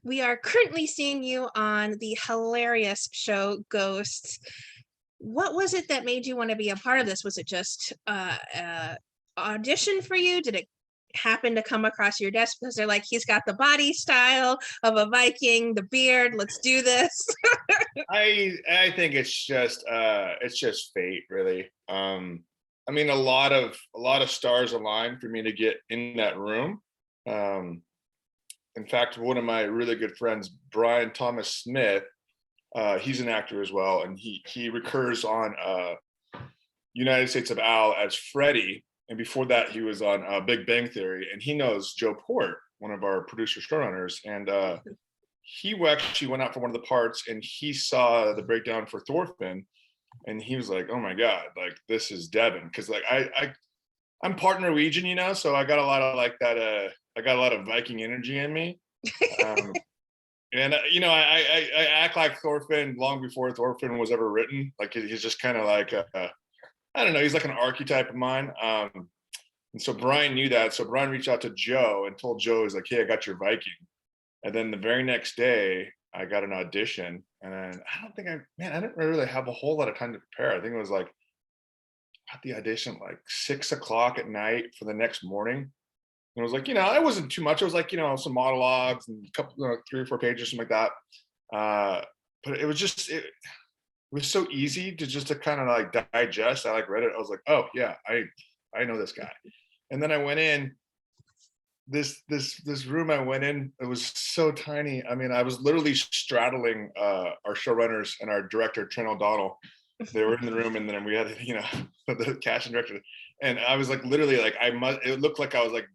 We are currently seeing you on the hilarious show Ghosts. What was it that made you want to be a part of this? Was it just audition for you? Did it happen to come across your desk because they're like, he's got the body style of a Viking, the beard, let's do this? I think it's just fate, really. I mean, a lot of stars aligned for me to get in that room. Um, in fact, one of my really good friends, Brian Thomas Smith, he's an actor as well, and he recurs on United States of Al as Freddie, and before that, he was on Big Bang Theory, and he knows Joe Port, one of our producer showrunners, and he actually went out for one of the parts, and he saw the breakdown for Thorfinn, and he was like, "Oh my god, like this is Devan," because like I'm part Norwegian, so I got a lot of like that. I got a lot of Viking energy in me. Um, And I act like Thorfinn long before Thorfinn was ever written. Like he's just kind of like I don't know. He's like an archetype of mine. And so Brian knew that. So Brian reached out to Joe and told Joe, he's like, "Hey, I got your Viking." And then the very next day, I got an audition, and I didn't really have a whole lot of time to prepare. I think it was like I got the audition like 6 o'clock at night for the next morning. It was like, it wasn't too much. It was like, some monologues and a couple, 3 or 4 pages, something like that. But it was it was so easy to kind of like digest. I like read it. I was like, oh yeah, I know this guy. And then I went in this room. I went in. It was so tiny. I mean, I was literally straddling our showrunners and our director, Trent O'Donnell. They were in the room, and then we had, the casting director. And I was like, literally, like it looked like I was like,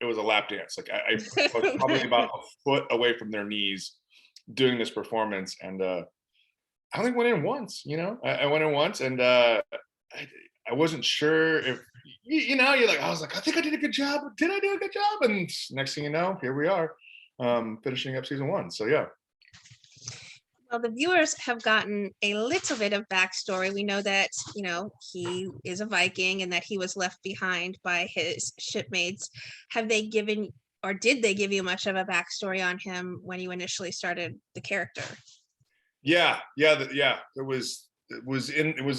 it was a lap dance. Like I was probably about a foot away from their knees doing this performance. And I only went in once, I went in once, and I wasn't sure if, you're like, I was like, I think I did a good job. Did I do a good job? And next thing you know, here we are, finishing up season 1. So yeah. Well, the viewers have gotten a little bit of backstory. We know that, he is a Viking and that he was left behind by his shipmates. Have they given, or did they give you much of a backstory on him when you initially started the character? Yeah. It was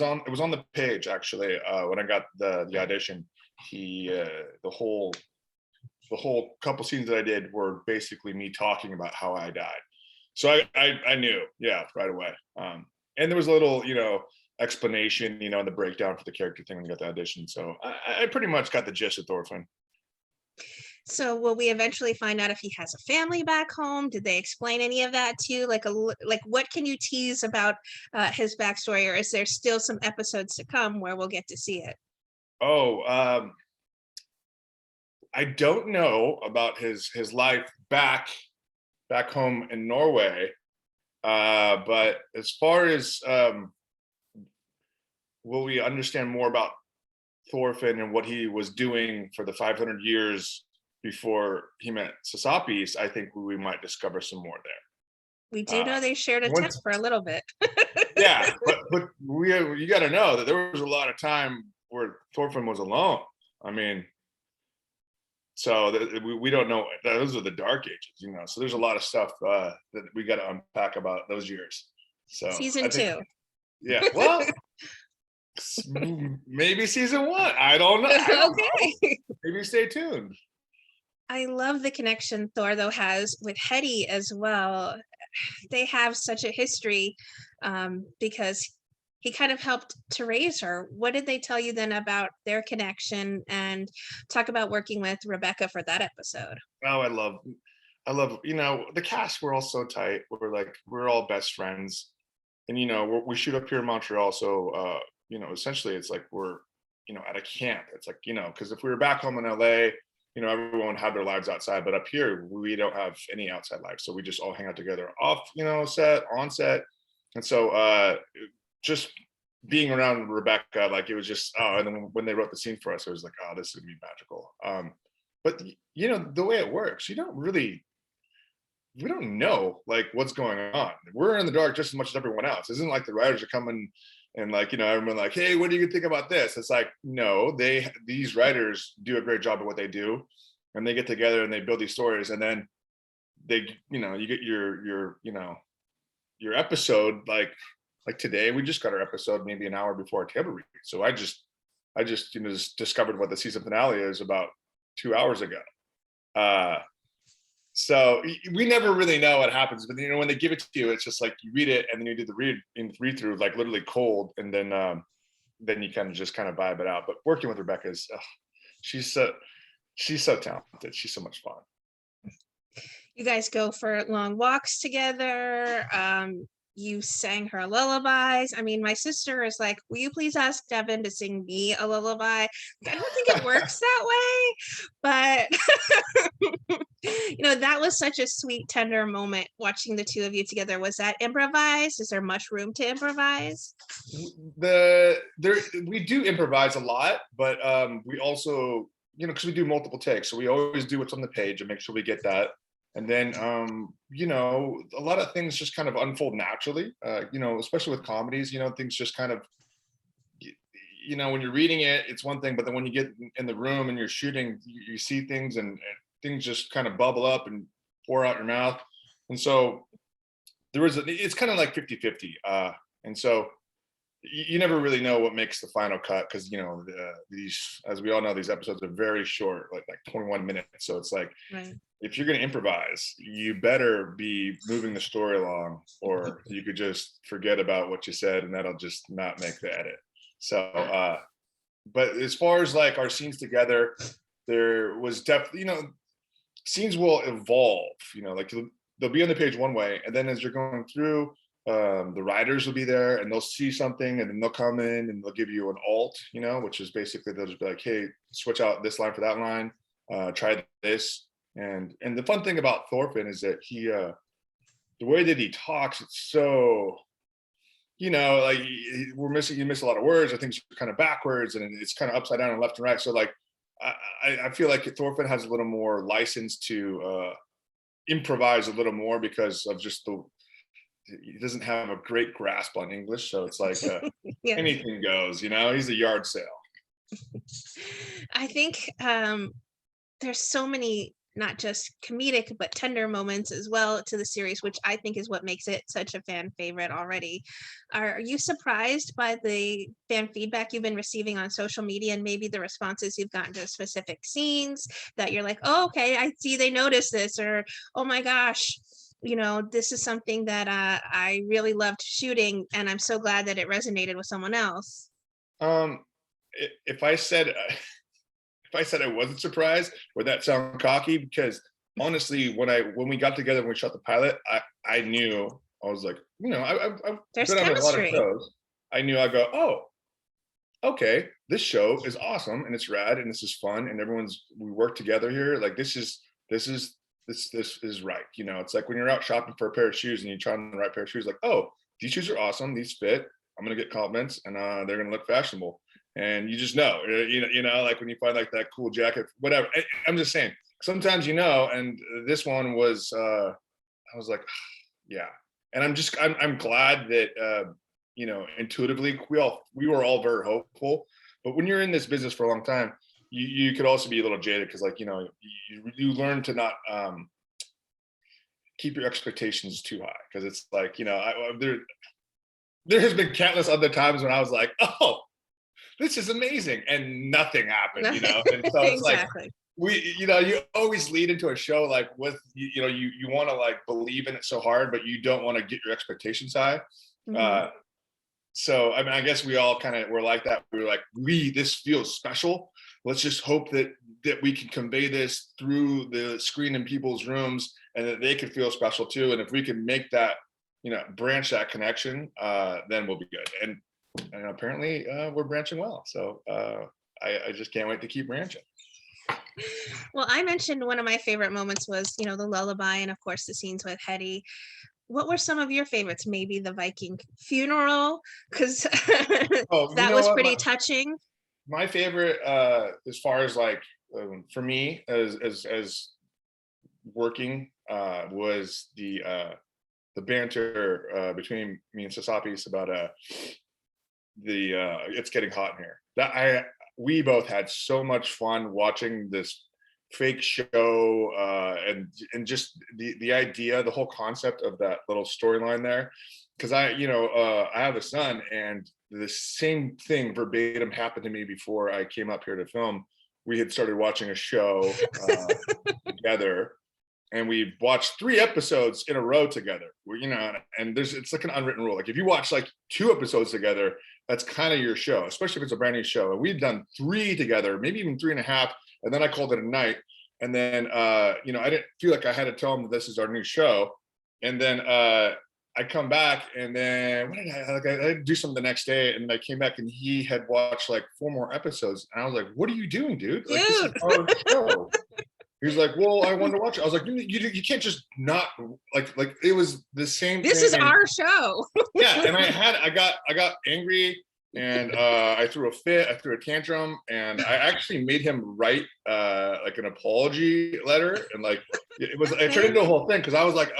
on the page actually. When I got the audition, the whole couple scenes that I did were basically me talking about how I died. So I knew, yeah, right away. And there was a little, explanation, the breakdown for the character thing when I got the audition. So I pretty much got the gist of Thorfinn. So will we eventually find out if he has a family back home? Did they explain any of that to you? Like what can you tease about his backstory, or is there still some episodes to come where we'll get to see it? Oh, I don't know about his life back home in Norway. But as far as will we understand more about Thorfinn and what he was doing for the 500 years before he met Sasapis, I think we might discover some more there. We do know they shared a tent for a little bit. Yeah, but you got to know that there was a lot of time where Thorfinn was alone. I mean, so we don't know. Those are the dark ages, So there's a lot of stuff that we got to unpack about those years. So season 2. Yeah, well, maybe season 1. I don't know. Okay. Maybe stay tuned. I love the connection Thor, though, has with Hedi as well. They have such a history because he kind of helped to raise her. What did they tell you then about their connection, and talk about working with Rebecca for that episode? Oh, I love, the cast. We're all so tight. We're all best friends, and we shoot up here in Montreal. So essentially it's like we're at a camp. It's like because if we were back home in LA, everyone had their lives outside, but up here we don't have any outside life. So we just all hang out together off, set, on set. And so just being around Rebecca, like it was just, and then when they wrote the scene for us, it was like, oh, this is gonna be magical. But the way it works, we don't know like what's going on. We're in the dark just as much as everyone else. It isn't like the writers are coming and like, everyone like, hey, what do you think about this? It's like, no, these writers do a great job of what they do, and they get together and they build these stories, and then you get your episode like today. We just got our episode maybe an hour before our table read. So I just just discovered what the season finale is about 2 hours ago. Uh, so we never really know what happens, but when they give it to you, it's just like you read it and then you do the read through like literally cold, and then you kind of just kind of vibe it out. But working with Rebecca is she's so she's so talented. She's so much fun. You guys go for long walks together. You sang her lullabies. I mean, my sister is like, will you please ask Devin to sing me a lullaby? I don't think it works that way, but that was such a sweet, tender moment watching the two of you together. Was that improvised? Is there much room to improvise? We do improvise a lot, but we also, because we do multiple takes, so we always do what's on the page and make sure we get that. And then a lot of things just kind of unfold naturally, especially with comedies. Things just kind of, when you're reading it, it's one thing, but then when you get in the room and you're shooting, you see things, and things just kind of bubble up and pour out your mouth. And so it's kind of like 50-50. And so you never really know what makes the final cut, because these, as we all know, these episodes are very short, like 21 minutes. So it's like, Right. If you're going to improvise, you better be moving the story along, or you could just forget about what you said and that'll just not make the edit. So but as far as like our scenes together, there was definitely, scenes will evolve, like they'll be on the page one way, and then as you're going through, the writers will be there and they'll see something, and then they'll come in and they'll give you an alt, which is basically they'll just be like, hey, switch out this line for that line, try this. And the fun thing about Thorfinn is that he the way that he talks, it's so, like you miss a lot of words, or things are kind of backwards, and it's kind of upside down and left and right. So like I feel like Thorfinn has a little more license to improvise a little more, because of just he doesn't have a great grasp on English. So it's like Yeah. anything goes, he's a yard sale. I think there's so many, not just comedic, but tender moments as well to the series, which I think is what makes it such a fan favorite already. Are you surprised by the fan feedback you've been receiving on social media, and maybe the responses you've gotten to specific scenes that you're like, oh, okay, I see they noticed this, or, oh my gosh, this is something that I really loved shooting, and I'm so glad that it resonated with someone else? If I said I wasn't surprised, would that sound cocky? Because honestly, when we got together, when we shot the pilot, I knew, I was like, I've There's been on a lot of chemistry. shows. I knew, I go, oh, okay, this show is awesome and it's rad and this is fun and we work together here. Like this is right. It's like when you're out shopping for a pair of shoes and you try on the right pair of shoes, like, oh, these shoes are awesome, these fit, I'm gonna get compliments, and they're gonna look fashionable. And you just know, like when you find like that cool jacket, whatever. I'm just saying, sometimes, and this one was, I was like, yeah. And I'm glad that, intuitively we were all very hopeful. But when you're in this business for a long time, you could also be a little jaded, because like, you learn to not keep your expectations too high, because it's like, there has been countless other times when I was like, oh, this is amazing, and nothing happened, and so it's Exactly. like you always lead into a show like with you want to like believe in it so hard, but you don't want to get your expectations high. Mhm. So I mean, I guess we all kind of were like that. We were like, this feels special, let's just hope that we can convey this through the screen in people's rooms, and that they can feel special too. And if we can make that, branch that connection, then we'll be good. And apparently we're branching well. So I just can't wait to keep branching. Well, I mentioned one of my favorite moments was, the lullaby, and of course the scenes with Hetty. What were some of your favorites? Maybe the Viking funeral, because Oh, that was pretty touching. My favorite, as far as like, for me as working, was the banter between me and Sasapis about it's getting hot in here. We both had so much fun watching this fake show, and just the idea, the whole concept of that little storyline there. Because I have a son, and the same thing verbatim happened to me before I came up here to film. We had started watching a show together, and we watched 3 episodes in a row together. And it's like an unwritten rule. Like if you watch like 2 episodes together, that's kind of your show, especially if it's a brand new show. And we'd done 3 together, maybe even 3.5, and then I called it a night. And then I didn't feel like I had to tell him that this is our new show. And then I come back, and then I had to do something the next day, and then I came back, and he had watched like 4 more episodes, and I was like, "What are you doing, dude? Like this is our show." He was like, "Well, I wanted to watch it." I was like, "You can't just not like it was the same This thing." is our show. Yeah, and I got angry, and I threw a fit, I threw a tantrum, and I actually made him write like an apology letter, and like it turned into a whole thing because I was like,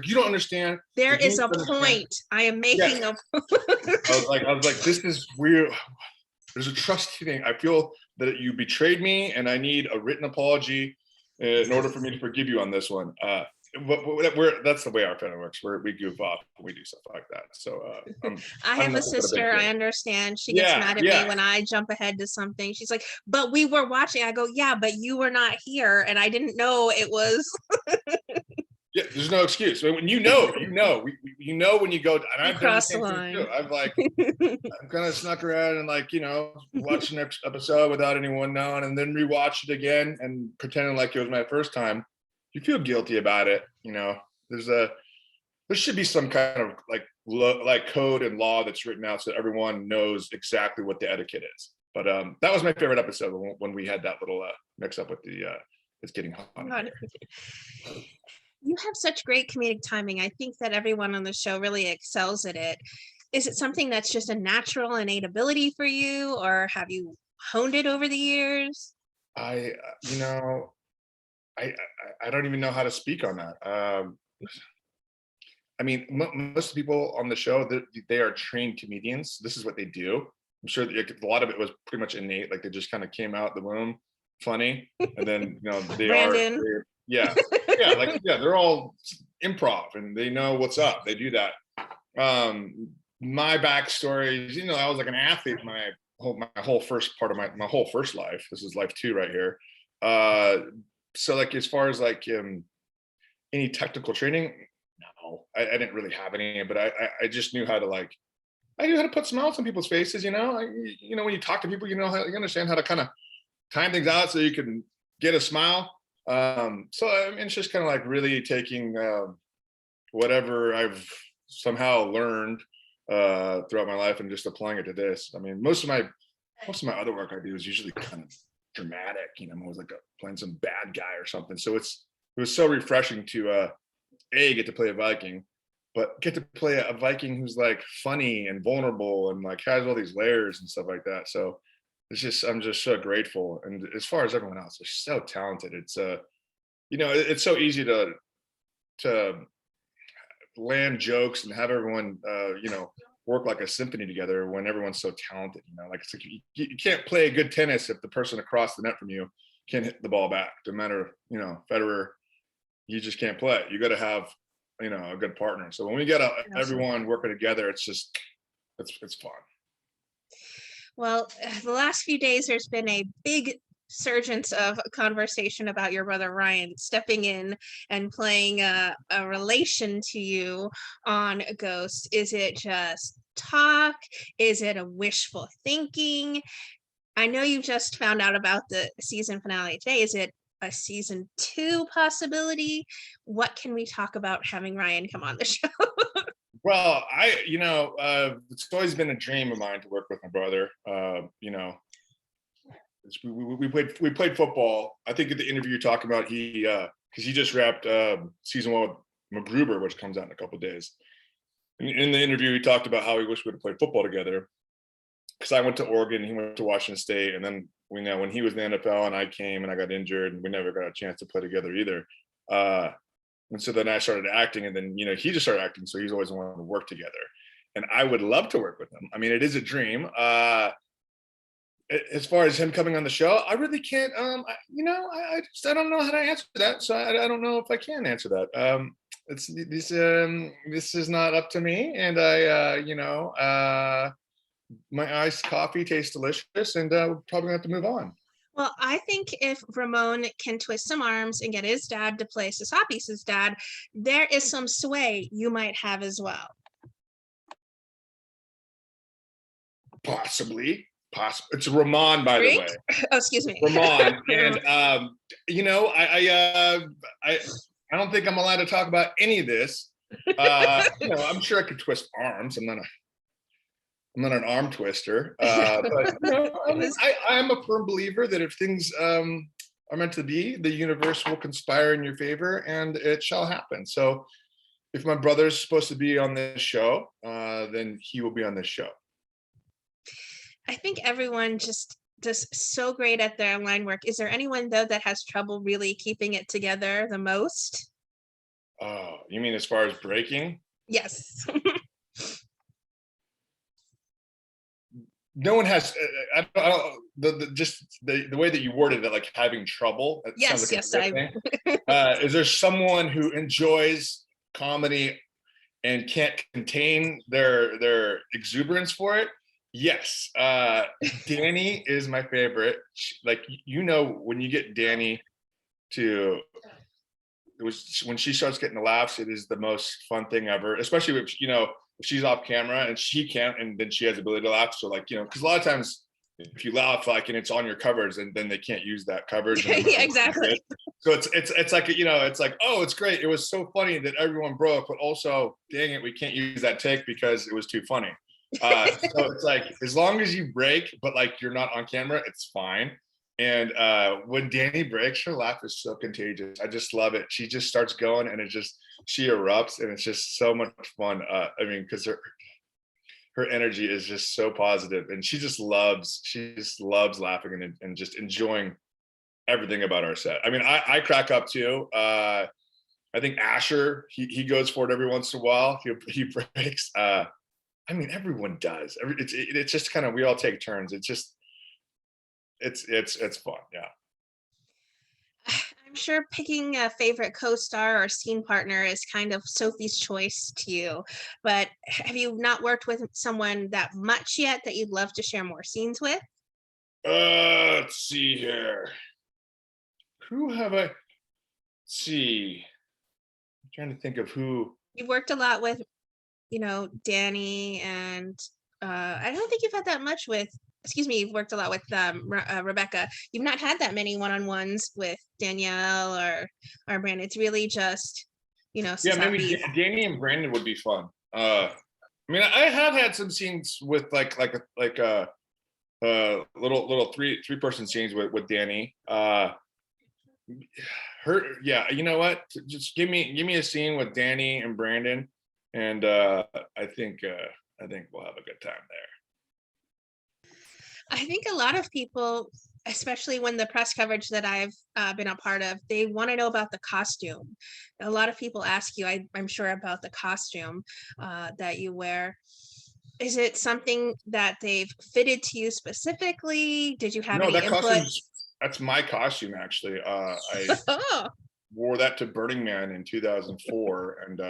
"You don't understand. There Like, you is need a to understand." point. I am making Yeah. a I was like, "This is weird. There's a trust thing. I feel that you betrayed me, and I need a written apology in order for me to forgive you on this one." That's the way our family works. We goof off when we do stuff like that. So I I'm have a not a big sister. I deal. understand. She gets mad at me when I jump ahead to something. She's like, "But we were watching." I go, "Yeah, but you were not here, and I didn't know it was." Yeah, there's no excuse. When you know, when you go, and You I've done the cross the same thing too. line. I'm kind of snuck around and watch the next episode without anyone knowing, and then rewatch it again and pretending like it was my first time. You feel guilty about it. There should be some kind of like code and law that's written out so everyone knows exactly what the etiquette is. But that was my favorite episode when we had that little mix up with the it's getting hot in here. You have such great comedic timing. I think that everyone on the show really excels at it. Is it something that's just a natural innate ability for you, or have you honed it over the years? I I I don't even know how to speak on that. I mean, most of the people on the show, they are trained comedians. This is what they do. I'm sure that a lot of it was pretty much innate. Like they just kind of came out the womb funny, and then Brandon. yeah, they're all improv and they know what's up. They do that. My backstory is, I was like an athlete my whole first part of my whole first life. This is life 2 right here. So like as far as like any technical training, no, I didn't really have any, but I just knew how to I knew how to put smiles on people's faces. When you talk to people, you understand how to kind of time things out so you can get a smile. So I mean, it's just kind of like really taking whatever I've somehow learned throughout my life and just applying it to this. I mean, most of my other work I do is usually kind of dramatic. I'm always playing some bad guy or something. So it was so refreshing to get to play a Viking, but get to play a Viking who's like funny and vulnerable and like has all these layers and stuff like that. So I'm just so grateful. And as far as everyone else, they're so talented. It's it's so easy to land jokes and have everyone work like a symphony together when everyone's so talented. It's like you can't play good tennis if the person across the net from you can't hit the ball back. No matter Federer, you just can't play. You got to have a good partner. So when we get everyone working together, it's fun. Well, the last few days, there's been a big surgence of conversation about your brother Ryan stepping in and playing a relation to you on Ghost. Is it just talk? Is it a wishful thinking? I know you just found out about the season finale today. Is it a season 2 possibility? What can we talk about having Ryan come on the show? Well, it's always been a dream of mine to work with my brother. We played football. I think at the interview you're talking about, because he just wrapped season 1 with MacGruber, which comes out in a couple of days. In the interview, he talked about how he wished we would play football together. Because I went to Oregon, he went to Washington State, and then when he was in the NFL and I came and I got injured, and we never got a chance to play together either. And so then I started acting, and then he just started acting, so he's always wanted to work together. And I would love to work with him. I mean, it is a dream. As far as him coming on the show, I really can't. I don't know how to answer that, so I don't know if I can answer that. This is not up to me, and my iced coffee tastes delicious, and we're probably gonna have to move on. Well, I think if Ramon can twist some arms and get his dad to play Sasapis's dad, there is some sway you might have as well. Possibly. It's Ramon, by the Drink? way. Oh, excuse me. Ramon, and I don't think I'm allowed to talk about any of this. I'm sure I could twist arms. I'm not an arm twister, but I am a firm believer that if things are meant to be, the universe will conspire in your favor, and it shall happen. So, if my brother's supposed to be on this show, then he will be on this show. I think everyone just does so great at their line work. Is there anyone though that has trouble really keeping it together the most? Oh, you mean as far as breaking? Yes. No one has. I don't, the way that you worded it, like having trouble. It Yes, sounds like is there someone who enjoys comedy and can't contain their exuberance for it? Yes, Danny is my favorite. Like, when you get Danny to, when she starts getting the laughs, it is the most fun thing ever. Especially if she's off camera and she can't, and then she has the ability to laugh. So because a lot of times if you laugh and it's on your coverage, and then they can't use that coverage. Yeah, exactly. So it's like it's like, oh, it's great. It was so funny that everyone broke, but also, dang it, we can't use that take because it was too funny. So it's like, as long as you break, but you're not on camera, it's fine. And when Danny breaks, her laugh is so contagious. I just love it. She just starts going, and she erupts, and it's just so much fun. Because her energy is just so positive, and she just loves laughing and just enjoying everything about our set. I crack up too. I think Asher, he goes for it every once in a while. He breaks. Everyone does. It's just kind of, we all take turns. It's just, it's fun. Yeah. I'm sure picking a favorite co-star or scene partner is kind of Sophie's choice to you, but have you not worked with someone that much yet that you'd love to share more scenes with? Let's see here. Who have I? Let's see. I'm trying to think of who. You've worked a lot with, Danny, and I don't think you've had that much with, you've worked a lot with Rebecca. You've not had that many one-on-ones with Danielle or Brandon. It's really just, Yeah, maybe Danny and Brandon would be fun. I have had some scenes with a little three-person scenes with Danny. You know what? Just give me a scene with Danny and Brandon, and I think we'll have a good time there. I think a lot of people, especially when the press coverage that I've been a part of, they want to know about the costume. A lot of people ask you, I'm sure, about the costume that you wear. Is it something that they've fitted to you specifically? Did you have any input? That's my costume, actually. I wore that to Burning Man in 2004, and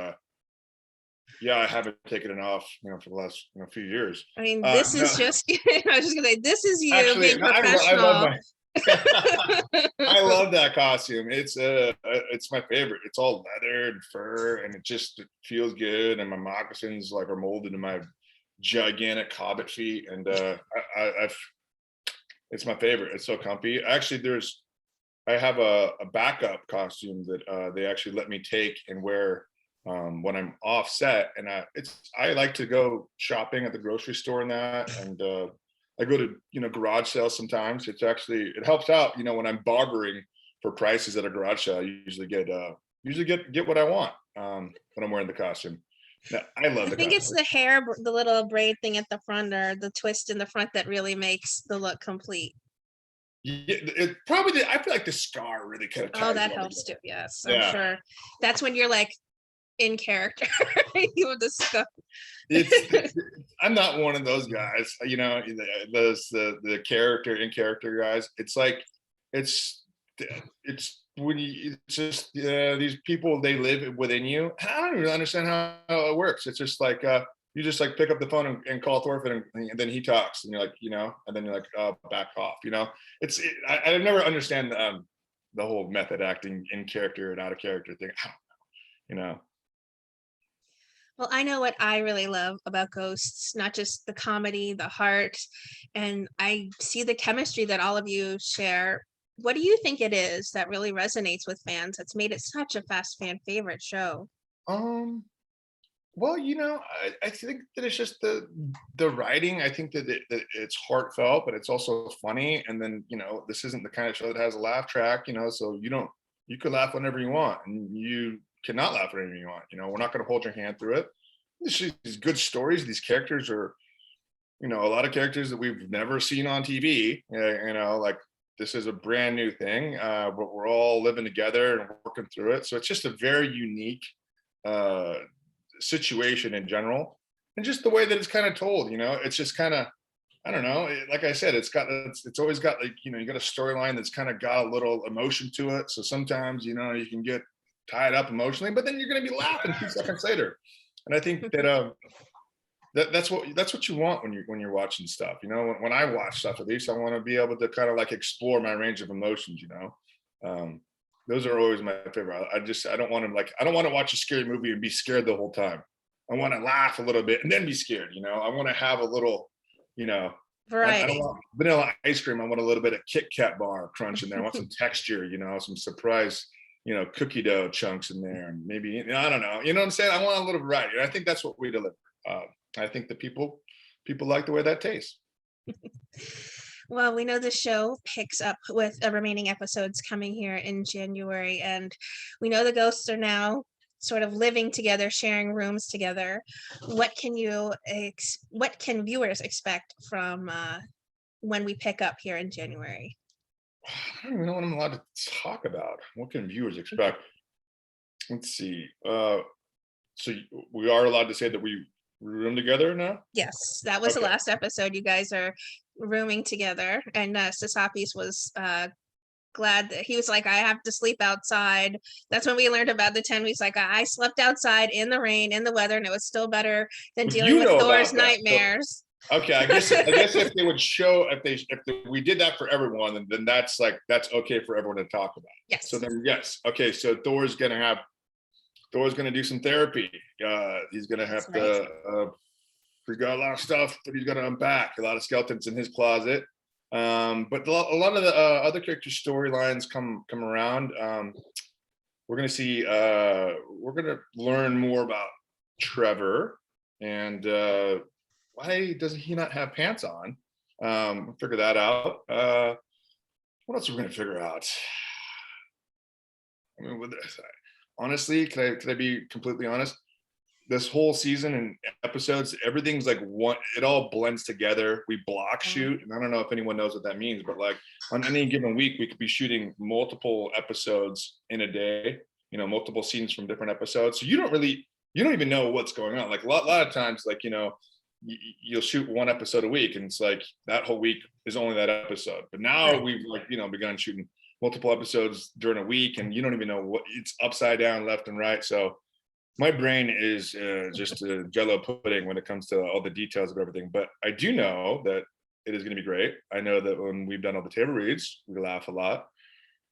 I haven't taken it off, for the last few years. This is just, I was just gonna say, this is you actually, being professional. I love that costume. It's my favorite. It's all leather and fur, and it feels good. And my moccasins are molded in my gigantic hobbit feet, and it's my favorite. It's so comfy. Actually, I have a backup costume that they actually let me take and wear when I'm off set, and I like to go shopping at the grocery store and that, and I go to garage sales sometimes. It helps out when I'm bartering for prices at a garage sale. I usually get what I want when I'm wearing the costume. Yeah, I love. I think it's the hair, the little braid thing at the front, or the twist in the front that really makes the look complete. Yeah, I feel like the scar really kind of. Oh, that helps too. Yes, I'm sure. That's when you're like, in character. You would discuss. It's I'm not one of those guys, you know, those the character in character guys. It's like it's it's when you it's just these people, they live within you. I don't even understand how it works. It's just like you just like pick up the phone and call Thorfinn, and then he talks, and you're like, you know, and then you're like, back off, you know. I never understand the whole method acting in character and out of character thing. I don't know, you know. Well, I know what I really love about Ghosts, not just the comedy, the heart, and I see the chemistry that all of you share. What do you think it is that really resonates with fans that's made it such a fast fan favorite show? Um, well, you know, I think that it's just the writing. I think that it's heartfelt, but it's also funny. And then, you know, this isn't the kind of show that has a laugh track, you know, so you can laugh whenever you want, and you cannot laugh whenever you want. You know, we're not going to hold your hand through it. This is these good stories. These characters are, you know, a lot of characters that we've never seen on TV. You know, like this is a brand new thing, but we're all living together and working through it. So it's just a very unique uh, situation in general, and just the way that it's kind of told. You know, it's just kind of, I don't know. Like I said, it's always got, like, you know, you got a storyline that's kind of got a little emotion to it. So sometimes, you know, you can get tied up emotionally, but then you're going to be laughing 2 seconds later. And I think that that's what you want when you're watching stuff. You know, when I watch stuff, at least I want to be able to kind of like explore my range of emotions. You know, um, those are always my favorite. I don't want to, like, I don't want to watch a scary movie and be scared the whole time. I want to laugh a little bit and then be scared. You know, I want to have a little, you know, I don't Variety. want vanilla ice cream. I want a little bit of Kit Kat bar crunch in there. I want some texture. You know, some surprise, you know, cookie dough chunks in there, and maybe, I don't know. You know what I'm saying? I want a little variety. And I think that's what we deliver. I think that people like the way that tastes. Well, we know the show picks up with remaining episodes coming here in January, and we know the ghosts are now sort of living together, sharing rooms together. What can viewers expect from when we pick up here in January? I don't even know what I'm allowed to talk about. What can viewers expect? Let's see. So we are allowed to say that we room together now? Yes, that was the Okay. last episode. You guys are rooming together, and Sasapis was glad that he was like, I have to sleep outside. That's when we learned about the 10 weeks. Like, I slept outside in the rain, in the weather, and it was still better than Well, dealing you with know Thor's about that. So, nightmares. okay, I guess if they would show, we did that for everyone, then that's okay for everyone to talk about. So Yes. then yes, okay. So Thor's gonna do some therapy. He's gonna That's have right. to. He's got a lot of stuff that he's gonna unpack. A lot of skeletons in his closet. But a lot of the other character storylines come around. We're gonna see. We're gonna learn more about Trevor, and why doesn't he not have pants on? We'll figure that out. What else are we gonna figure out? I mean, honestly, could I be completely honest? This whole season and episodes, everything's like one, it all blends together. We block Mm. shoot, and I don't know if anyone knows what that means, but like on any given week, we could be shooting multiple episodes in a day, you know, multiple scenes from different episodes. So you don't even know what's going on. Like a lot of times, like, you know, you'll shoot one episode a week, and it's like that whole week is only that episode. But now Right. we've, like, you know, begun shooting multiple episodes during a week, and you don't even know what, it's upside down, left and right. So my brain is just a jello pudding when it comes to all the details of everything. But I do know that it is going to be great. I know that when we've done all the table reads, we laugh a lot,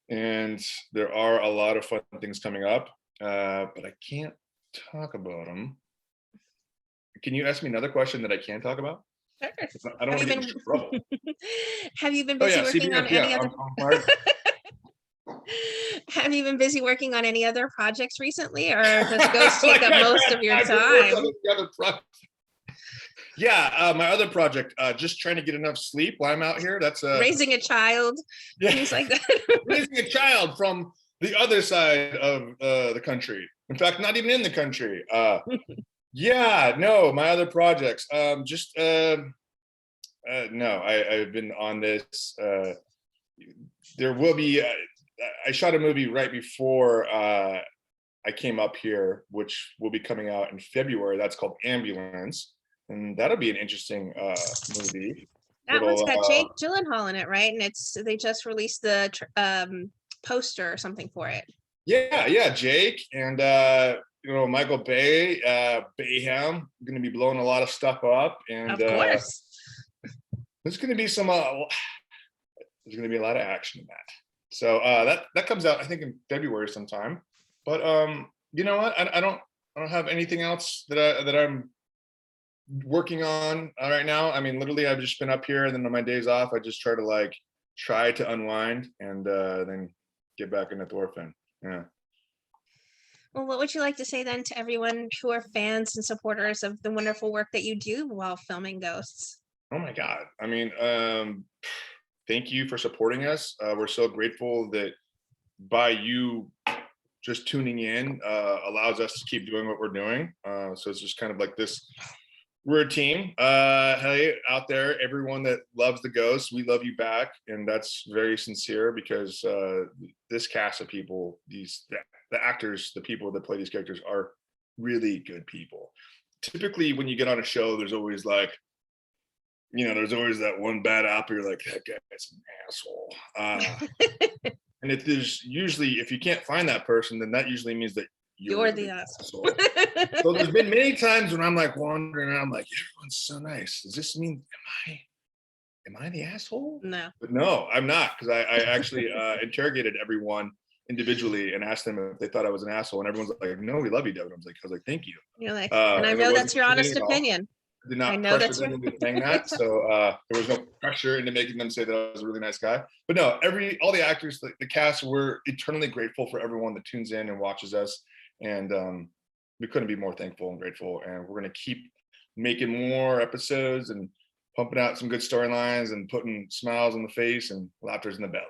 and there are a lot of fun things coming up. But I can't talk about them. Can you ask me another question that I can talk about? Sure. I don't Have want you to get in trouble. been have you been Oh busy yeah, working on CBS. Yeah, any other I'm fired. have you been busy working on any other projects recently, or does Ghost take Like up I've most had of your time to work on time? the other project. Yeah, my other project, just trying to get enough sleep while I'm out here. That's Raising a child, yeah, things like that. raising a child from the other side of the country. In fact, not even in the country. Yeah, no, my other projects. Just no, I've been on this. There will be. I shot a movie right before I came up here, which will be coming out in February. That's called Ambulance, and that'll be an interesting movie. That one's Little got Jake Gyllenhaal in it, right? And they just released the poster or something for it. yeah, Jake and Michael Bay, Bayham, going to be blowing a lot of stuff up, and Of course. there's going to be some there's going to be a lot of action in that. So that comes out, I think, in February sometime. But you know what? I don't have anything else that I'm working on right now. I mean, literally, I've just been up here, and then on my days off, I just try to unwind and then get back into Thorfinn. Yeah. Well, what would you like to say then to everyone who are fans and supporters of the wonderful work that you do while filming Ghosts? Oh my God. I mean, thank you for supporting us. We're so grateful that by you just tuning in allows us to keep doing what we're doing. So it's just kind of like this. We're a team. Hey, out there, everyone that loves the Ghosts, we love you back, and that's very sincere because this cast of people, the actors, the people that play these characters are really good people. Typically, when you get on a show, there's always there's always that one bad apple. You're like, that guy's an asshole. And if you can't find that person, then that usually means that you're the asshole. So there's been many times when I'm like wandering around, I'm like, everyone's so nice. Does this mean am I the asshole? No. But no, I'm not, because I actually interrogated everyone individually and asked them if they thought I was an asshole, and everyone's like, "No, we love you, Devin." I was like, "Thank you." You're like, and I know that's your honest opinion. I did not pressure them into saying that, so there was no pressure into making them say that I was a really nice guy. But no, all the actors, the cast, we're eternally grateful for everyone that tunes in and watches us, and we couldn't be more thankful and grateful. And we're going to keep making more episodes and pumping out some good storylines and putting smiles on the face and laughters in the belly.